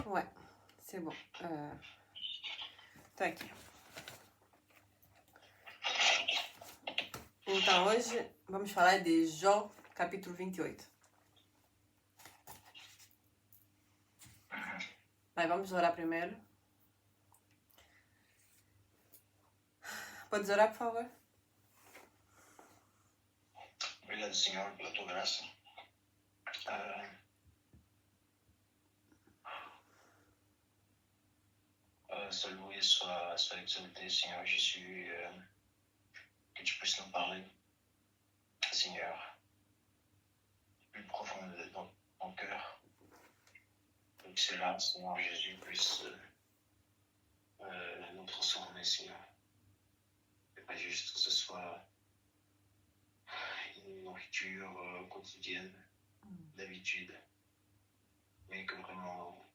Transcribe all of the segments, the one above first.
Ouais, c'est bon. Tá aqui. Então, hoje vamos falar de Jó, capítulo 28. Mas vamos orar primeiro. Podes orar, por favor? Obrigado, Senhor, pela tua graça. Sois loué, sois exalté, Seigneur Jésus, que tu puisses nous parler, Seigneur, du plus profond de ton cœur, pour que cela, Seigneur Jésus, puisse nous transformer, Seigneur. Et pas juste que ce soit une nourriture quotidienne, d'habitude, mais que vraiment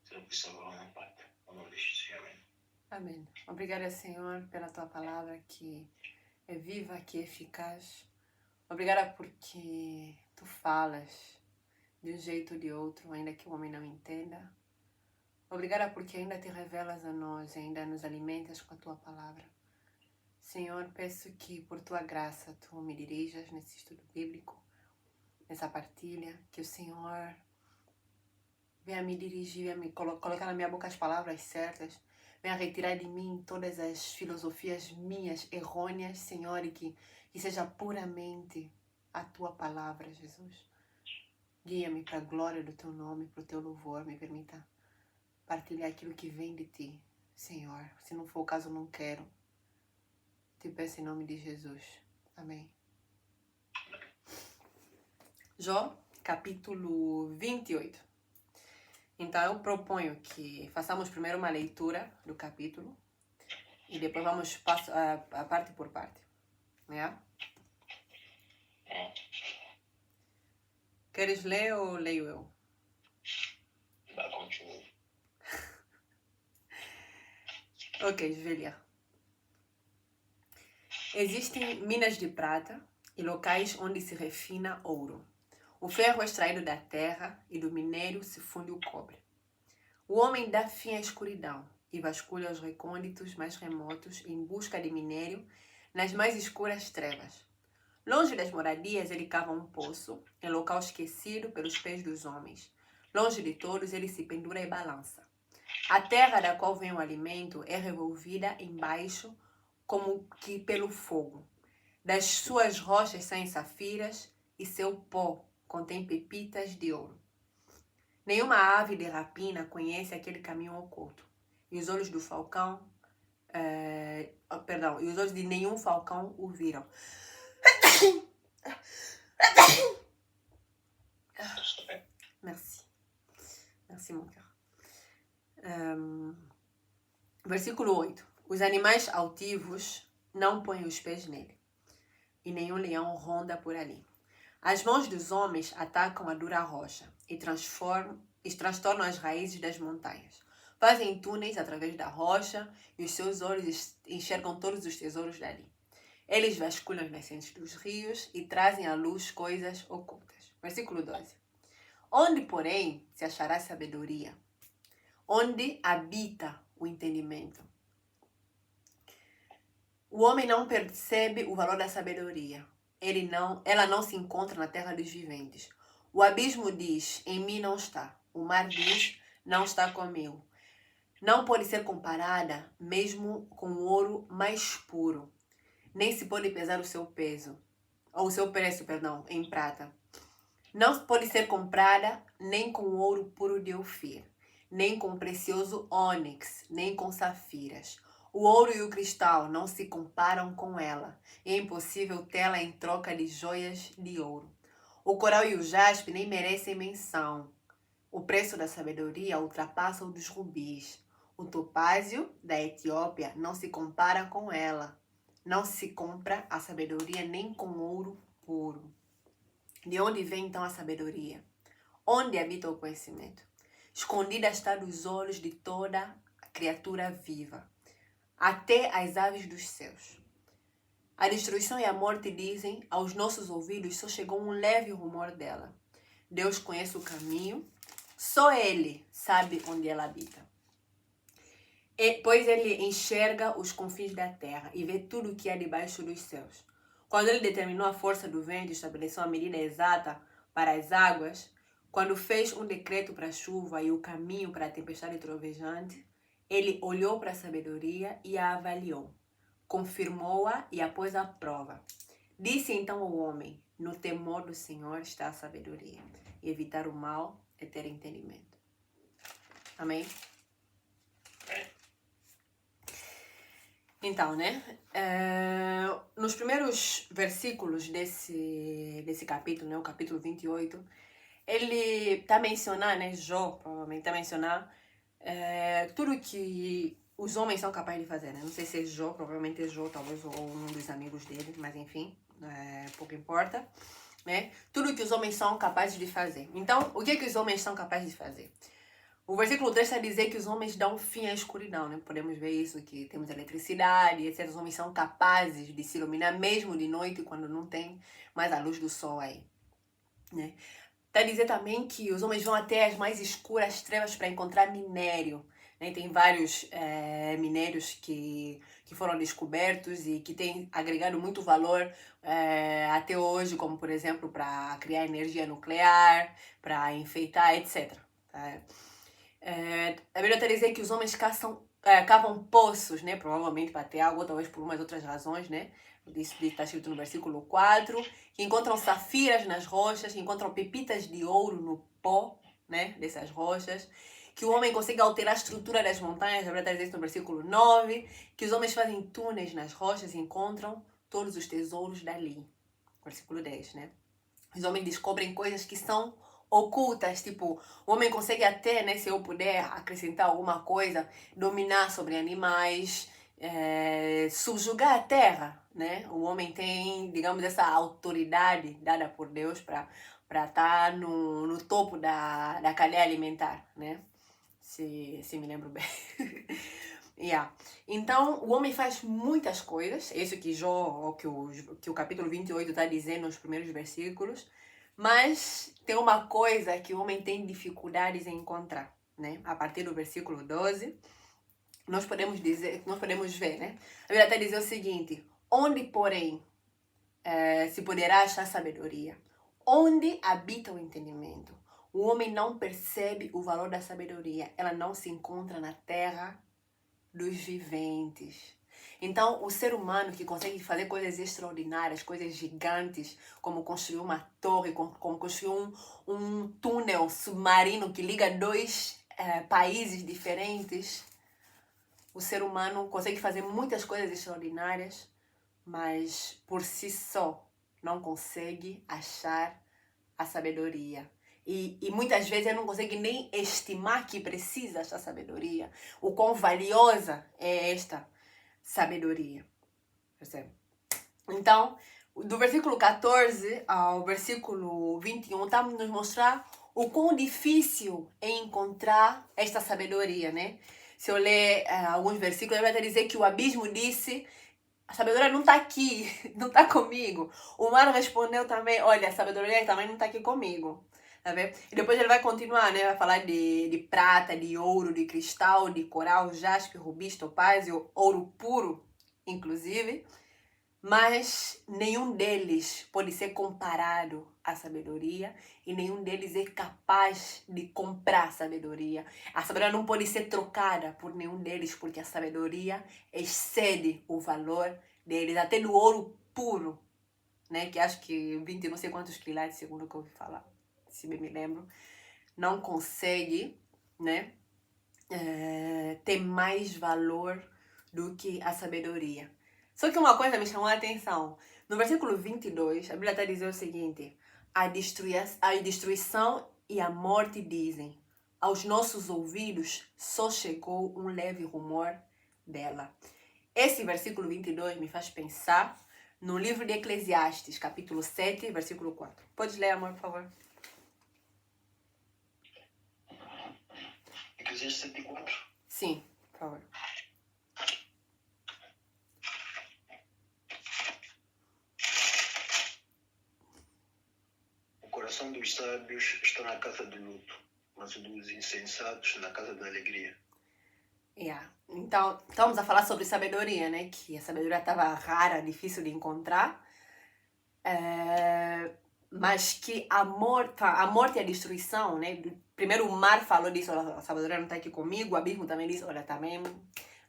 cela puisse avoir un impact. Au nom de Jésus, Amém. Amém. Obrigada, Senhor, pela tua palavra que é viva, que é eficaz. Obrigada porque tu falas de um jeito ou de outro, ainda que o homem não entenda. Obrigada porque ainda te revelas a nós, ainda nos alimentas com a tua palavra. Senhor, peço que por tua graça tu me dirijas nesse estudo bíblico, nessa partilha, que o Senhor venha me dirigir, venha me colocar na minha boca as palavras certas, venha retirar de mim todas as filosofias minhas errôneas, Senhor, e que seja puramente a tua palavra, Jesus. Guia-me para a glória do teu nome, para o teu louvor, me permita partilhar aquilo que vem de ti, Senhor. Se não for o caso, não quero. Te peço em nome de Jesus. Amém. Jó, capítulo 28. Então, eu proponho que façamos primeiro uma leitura do capítulo e depois vamos a parte por parte. Né? Queres ler ou leio eu? Continue. Ok, je vais lire. Existem minas de prata e locais onde se refina ouro. O ferro é extraído da terra e do minério se funde o cobre. O homem dá fim à escuridão e vasculha os recônditos mais remotos em busca de minério nas mais escuras trevas. Longe das moradias ele cava um poço, em local esquecido pelos pés dos homens. Longe de todos ele se pendura e balança. A terra da qual vem o alimento é revolvida embaixo como que pelo fogo. Das suas rochas saem safiras e seu pó contém pepitas de ouro. Nenhuma ave de rapina conhece aquele caminho oculto. E os olhos do falcão, e os olhos de nenhum falcão o viram. Merci. Merci, mon cœur. Versículo 8. Os animais altivos não põem os pés nele, e nenhum leão ronda por ali. As mãos dos homens atacam a dura rocha e transtornam as raízes das montanhas. Fazem túneis através da rocha e os seus olhos enxergam todos os tesouros dali. Eles vasculham as nascentes dos rios e trazem à luz coisas ocultas. Versículo 12. Onde, porém, se achará sabedoria? Onde habita o entendimento? O homem não percebe o valor da sabedoria. Ela não se encontra na terra dos viventes. O abismo diz, em mim não está. O mar diz, não está comigo. Não pode ser comparada mesmo com o ouro mais puro. Nem se pode pesar o seu preço, em prata. Não pode ser comprada nem com o ouro puro de Ofir, nem com precioso ônix, nem com safiras. O ouro e o cristal não se comparam com ela. É impossível tê-la em troca de joias de ouro. O coral e o jaspe nem merecem menção. O preço da sabedoria ultrapassa o dos rubis. O topázio da Etiópia não se compara com ela. Não se compra a sabedoria nem com ouro puro. De onde vem então a sabedoria? Onde habita o conhecimento? Escondida está dos olhos de toda criatura viva, até as aves dos céus. A destruição e a morte dizem, aos nossos ouvidos só chegou um leve rumor dela. Deus conhece o caminho Só ele sabe onde ela habita. Pois ele enxerga os confins da terra e vê tudo o que há debaixo dos céus. Quando ele determinou a força do vento e estabeleceu a medida exata para as águas, quando fez um decreto para a chuva e o caminho para a tempestade trovejante, ele olhou para a sabedoria e a avaliou. Confirmou-a e a pôs à prova. Disse então ao homem: no temor do Senhor está a sabedoria. E evitar o mal é ter entendimento. Amém? Então, né? Nos primeiros versículos desse capítulo, né? O capítulo 28, ele está a mencionar, né? Jó provavelmente está a mencionar tudo que os homens são capazes de fazer, né? Não sei se é Jó, provavelmente é Jó, talvez, ou um dos amigos dele, mas enfim, pouco importa, né? Tudo que os homens são capazes de fazer. Então, o que os homens são capazes de fazer? O versículo 3 está a dizer que os homens dão fim à escuridão, né? Podemos ver isso, que temos eletricidade, etc. Os homens são capazes de se iluminar mesmo de noite, quando não tem mais a luz do sol aí, né? Está a dizer também que os homens vão até as mais escuras trevas para encontrar minério, né? Tem vários minérios que foram descobertos e que têm agregado muito valor até hoje, como, por exemplo, para criar energia nuclear, para enfeitar, etc. A Bíblia está a dizer que os homens cavam poços, né? Provavelmente para ter água, ou talvez por umas outras razões, né? Isso está escrito no versículo 4, que encontram safiras nas rochas, que encontram pepitas de ouro no pó, né? Dessas rochas, que o homem consegue alterar a estrutura das montanhas, a Bíblia está a dizer isso no versículo 9, que os homens fazem túneis nas rochas e encontram todos os tesouros dali. Versículo 10, né? Os homens descobrem coisas que são ocultas, tipo, o homem consegue até, né, se eu puder acrescentar alguma coisa, dominar sobre animais, subjugar a terra, né? O homem tem, digamos, essa autoridade dada por Deus para estar no topo da cadeia alimentar, né? Se me lembro bem. Yeah. Então, o homem faz muitas coisas, isso que Jó, que o capítulo 28 está dizendo nos primeiros versículos, mas tem uma coisa que o homem tem dificuldades em encontrar, né? A partir do versículo 12, nós podemos ver, né? A Bíblia está a dizer o seguinte: onde, porém, se poderá achar sabedoria? Onde habita o entendimento? O homem não percebe o valor da sabedoria. Ela não se encontra na terra dos viventes. Então, o ser humano que consegue fazer coisas extraordinárias, coisas gigantes, como construir uma torre, como construir um túnel submarino que liga dois países diferentes, o ser humano consegue fazer muitas coisas extraordinárias, mas por si só não consegue achar a sabedoria. E muitas vezes eu não consigo nem estimar que precisa esta sabedoria. O quão valiosa é esta sabedoria. Percebe? Então, do versículo 14 ao versículo 21, está a nos mostrar o quão difícil é encontrar esta sabedoria, né? Se eu ler alguns versículos, ele vai dizer que o abismo disse: a sabedoria não está aqui, não está comigo. O mar respondeu também: olha, a sabedoria também não está aqui comigo. Tá vendo? E depois ele vai continuar, né? Vai falar de prata, de ouro, de cristal, de coral, jaspe, rubi, topázio, ouro puro, inclusive. Mas nenhum deles pode ser comparado à sabedoria e nenhum deles é capaz de comprar sabedoria. A sabedoria não pode ser trocada por nenhum deles, porque a sabedoria excede o valor deles, até do ouro puro, né? Que acho que 20 não sei quantos quilates, segundo o que eu ouvi falar, se bem me lembro, não consegue, né, ter mais valor do que a sabedoria. Só que uma coisa me chamou a atenção. No versículo 22, a Bíblia está dizendo o seguinte: a destruição e a morte dizem, aos nossos ouvidos só chegou um leve rumor dela. Esse versículo 22 me faz pensar no livro de Eclesiastes, capítulo 7, versículo 4. Pode ler, amor, por favor? Eclesiastes 7:4? Sim, por favor. O coração dos sábios está na casa do luto, mas dos insensatos na casa da alegria. Yeah. Então, estamos a falar sobre sabedoria, né? Que a sabedoria estava rara, difícil de encontrar. Mas que a morte e a destruição, né? Primeiro o mar falou disso, a sabedoria não está aqui comigo, o abismo também disse, olha, também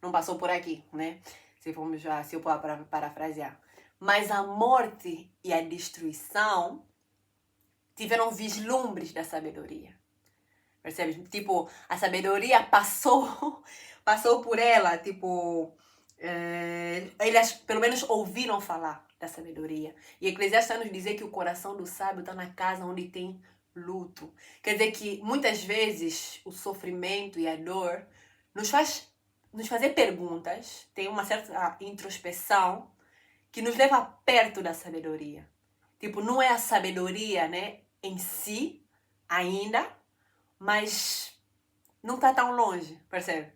não passou por aqui, né? Se eu puder parafrasear. Mas a morte e a destruição tiveram vislumbres da sabedoria. Percebe? Tipo, a sabedoria passou por ela, tipo, eles pelo menos ouviram falar da sabedoria. E Eclesiastes está nos dizer que o coração do sábio está na casa onde tem luto. Quer dizer que muitas vezes o sofrimento e a dor nos fazer perguntas, tem uma certa introspecção que nos leva perto da sabedoria. Tipo, não é a sabedoria, né, em si, ainda, mas não está tão longe, percebe?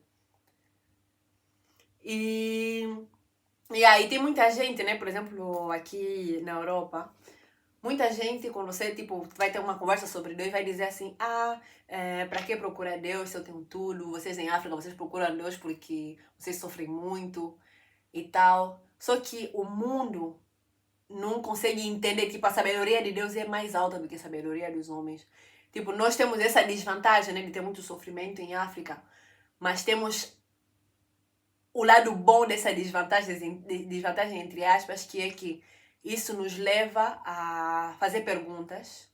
E aí tem muita gente, né, por exemplo, aqui na Europa, muita gente, quando você, tipo, vai ter uma conversa sobre Deus, vai dizer assim, pra que procurar Deus se eu tenho tudo? Vocês em África, vocês procuram Deus porque vocês sofrem muito e tal. Só que o mundo não consegue entender, tipo, a sabedoria de Deus é mais alta do que a sabedoria dos homens. Tipo, nós temos essa desvantagem, né, de ter muito sofrimento em África, mas temos o lado bom dessa desvantagem entre aspas, que é que isso nos leva a fazer perguntas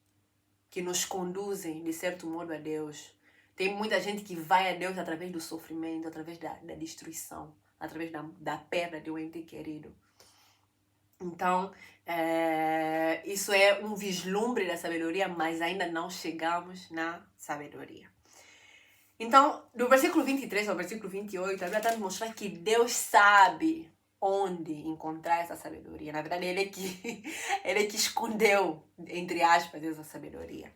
que nos conduzem, de certo modo, a Deus. Tem muita gente que vai a Deus através do sofrimento, através da destruição, através da perda de um ente querido. Então, isso é um vislumbre da sabedoria, mas ainda não chegamos na sabedoria. Então, do versículo 23 ao versículo 28, a Bíblia está nos mostrando que Deus sabe onde encontrar essa sabedoria. Na verdade, Ele é que escondeu, entre aspas, essa sabedoria,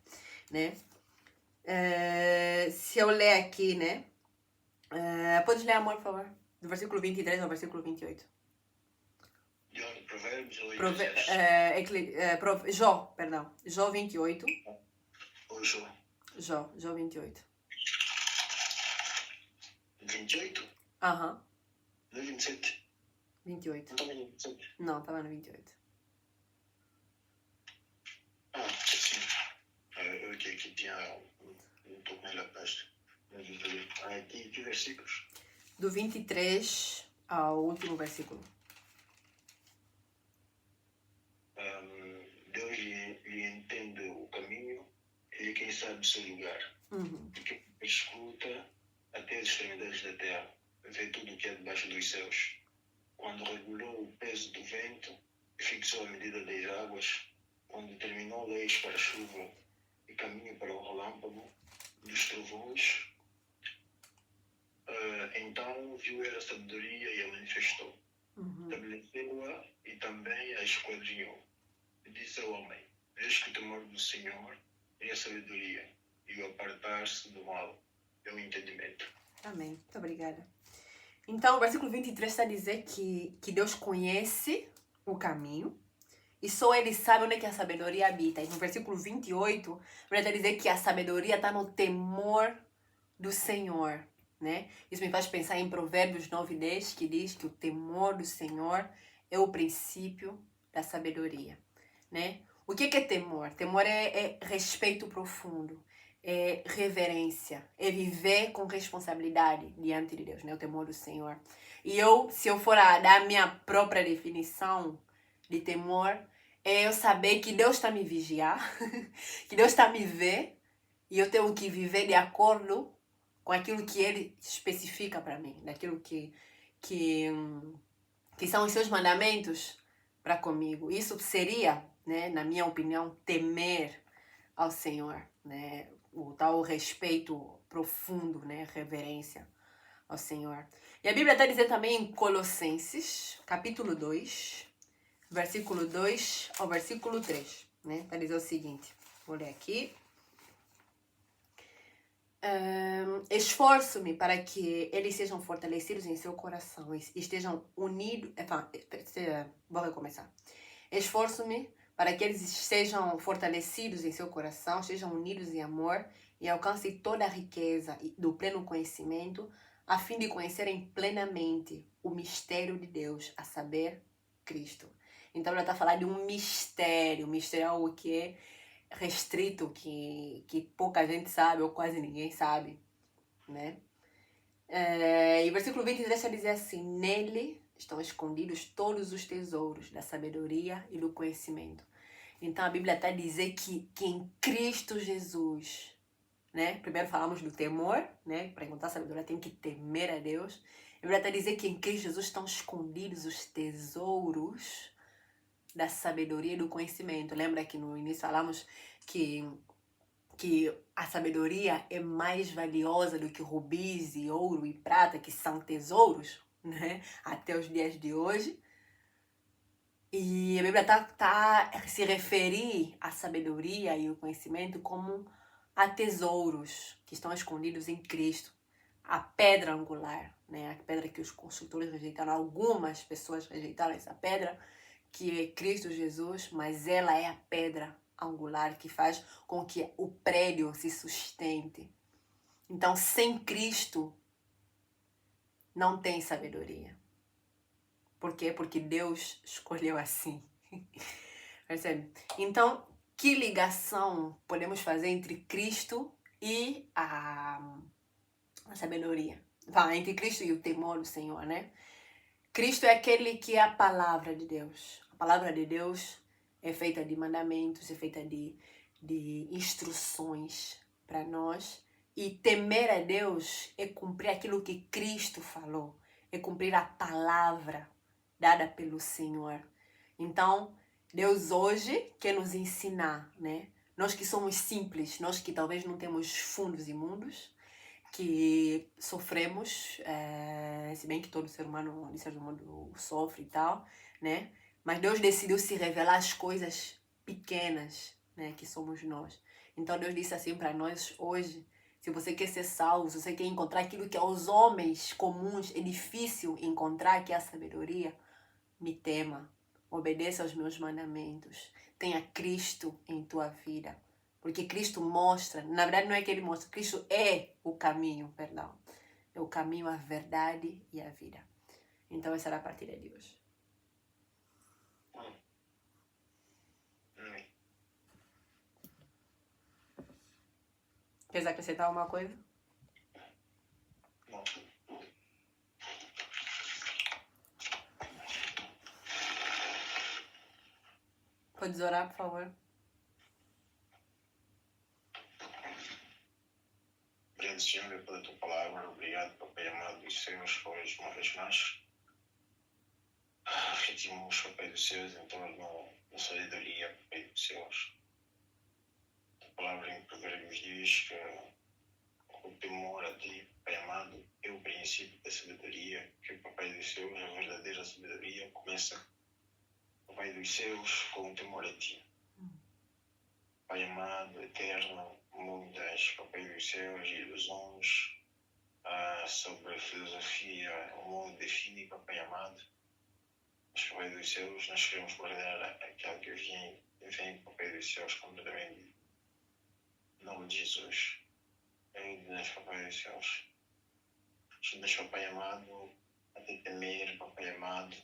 né? Se eu ler aqui, né? Podes ler, amor, por favor? Do versículo 23 ao versículo 28. Provérbios ou Jó, perdão. Jó 28. Ou Jó? Jó 28. 28? Aham. Não é 27? 28. Não estava no 27? Não, estava no 28. Sim. Eu aqui tinha um pouco mais da pasta. Que versículos? Do 23 ao último versículo. Deus lhe entende o caminho, Ele é quem sabe o seu lugar. E quem escuta até as extremidades da terra, vê tudo o que é debaixo dos céus. Quando regulou o peso do vento e fixou a medida das águas, quando determinou leis para a chuva e caminho para o relâmpago dos trovões, então viu ele a sabedoria e a manifestou. Estabeleceu-a e também a esquadrinhou. E disse ao homem: eis que o temor do Senhor é a sabedoria, e o apartar-se do mal é o entendimento. Amém. Muito obrigada. Então, o versículo 23 está a dizer que Deus conhece o caminho e só Ele sabe onde é que a sabedoria habita. E no versículo 28, ele está a dizer que a sabedoria está no temor do Senhor, né? Isso me faz pensar em Provérbios 9:10, que diz que o temor do Senhor é o princípio da sabedoria, né? O que é temor? Temor é respeito profundo, é reverência, é viver com responsabilidade diante de Deus, né? O temor do Senhor. E se eu for a dar a minha própria definição de temor, é eu saber que Deus está me vigiar, que Deus está me ver, e eu tenho que viver de acordo com aquilo que Ele especifica para mim, daquilo que são os seus mandamentos para comigo. Isso seria, né, na minha opinião, temer ao Senhor, né? O tal respeito profundo, né? Reverência ao Senhor. E a Bíblia está dizendo também em Colossenses, capítulo 2, versículo 2 ao versículo 3, né? Está dizendo o seguinte, vou ler aqui. Esforço-me para que eles sejam fortalecidos em seu coração e estejam unidos. Vou recomeçar. Esforço-me para que eles sejam fortalecidos em seu coração, sejam unidos em amor e alcancem toda a riqueza do pleno conhecimento, a fim de conhecerem plenamente o mistério de Deus, a saber, Cristo. Então ela está falando de um mistério é algo que é restrito, que pouca gente sabe ou quase ninguém sabe, né? E o versículo 23 vai dizer assim: nele estão escondidos todos os tesouros da sabedoria e do conhecimento. Então a Bíblia está a dizer que em Cristo Jesus, né? Primeiro falamos do temor, né? Para encontrar sabedoria tem que temer a Deus. A Bíblia está a dizer que em Cristo Jesus estão escondidos os tesouros da sabedoria e do conhecimento. Lembra que no início falamos que a sabedoria é mais valiosa do que rubis e ouro e prata, que são tesouros, né? Até os dias de hoje. E a Bíblia tá se referir à sabedoria e o conhecimento como a tesouros que estão escondidos em Cristo. A pedra angular, né? A pedra que os construtores rejeitaram. Algumas pessoas rejeitaram essa pedra, que é Cristo Jesus, mas ela é a pedra angular que faz com que o prédio se sustente. Então, sem Cristo, não tem sabedoria. Por quê? Porque Deus escolheu assim. Percebe? Então, que ligação podemos fazer entre Cristo e a sabedoria? Entre Cristo e o temor do Senhor, né? Cristo é aquele que é a palavra de Deus. A palavra de Deus é feita de mandamentos, é feita de instruções para nós. E temer a Deus é cumprir aquilo que Cristo falou, é cumprir a palavra dada pelo Senhor. Então, Deus hoje quer nos ensinar, né? Nós que somos simples, nós que talvez não temos fundos imundos, que sofremos, se bem que todo ser humano, de certo modo, sofre e tal, né? Mas Deus decidiu se revelar as coisas pequenas, né? Que somos nós. Então Deus disse assim para nós hoje: se você quer ser salvo, se você quer encontrar aquilo que aos homens comuns é difícil encontrar, que é a sabedoria, me tema, obedeça aos meus mandamentos, tenha Cristo em tua vida. Porque Cristo mostra, na verdade não é que ele mostra, Cristo é o caminho, perdão. É o caminho, a verdade e a vida. Então essa era a partilha de hoje. Queres acrescentar alguma coisa? Não. Podes orar, por favor? Obrigado, Senhor, pela tua palavra. Obrigado, Papai amado dos céus, hoje, uma vez mais. Refletimos, Papai dos céus, em torno da sabedoria, Papai dos céus. A palavra em Provérbios nos diz que o temor a ti, Papai amado, é o princípio da sabedoria, que o Papai dos céus, a verdadeira sabedoria, começa, Papai dos céus, com o temor a ti. Pai amado, eterno, muitas, Papai dos céus, ilusões sobre a filosofia, o mundo define, Papai amado. Mas, Papai dos céus, nós queremos guardar aquilo que vem, Papai dos céus, completamente. Em nome de Jesus. Ajuda-nos, Papai dos céus. Ajuda-nos, Papai amado, a te temer, Papai amado,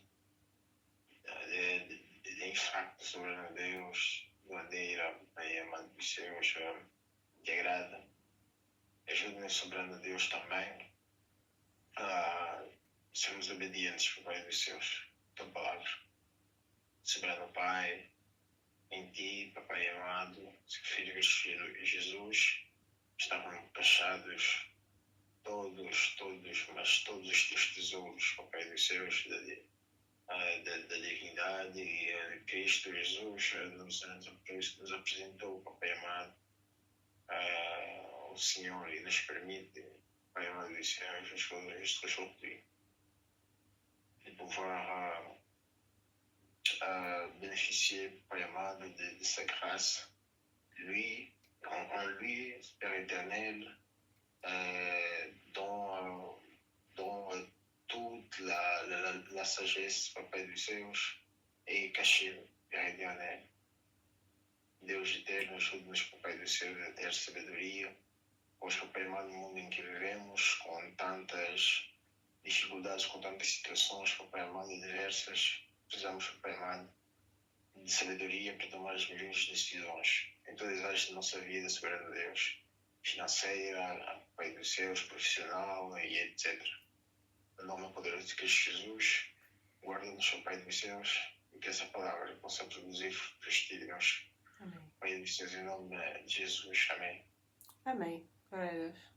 de infracto sobre Deus, verdadeira, Pai amado dos céus, que agrada. Ajuda-nos, soberano Deus, também a sermos obedientes, Pai dos céus, tua palavra. Soberano Pai, em ti, Papai amado, seu Filho Jesus, estavam cachados todos os teus tesouros, Papai dos céus, da divindade, e Cristo Jesus nos apresentou, Papai amado, o Senhor, e nos permite, Pai amado dos céus, nos ressortir de pouvoir bénéficier, Pai amado, de sa grâce. Lui, en lui, Père éternel, dont toute la sagesse, Papa dos céus, est cachée, Père éternel. Deus eterno, ajude-nos, Pai do céu, a ter sabedoria, pois, Pai amado, no mundo em que vivemos, com tantas dificuldades, com tantas situações, Pai amado, diversas, precisamos, Pai amado, de sabedoria para tomar as melhores decisões em todas as áreas da nossa vida, soberano Deus, financeira, Pai dos céus, profissional e etc. No nome poderoso de Cristo Jesus, guarda-nos, Pai dos céus, e que essa palavra possa produzir frutos dignos. Amém. Pai dos céus, em nome de Jesus. Amém. Amém. Glória a Deus.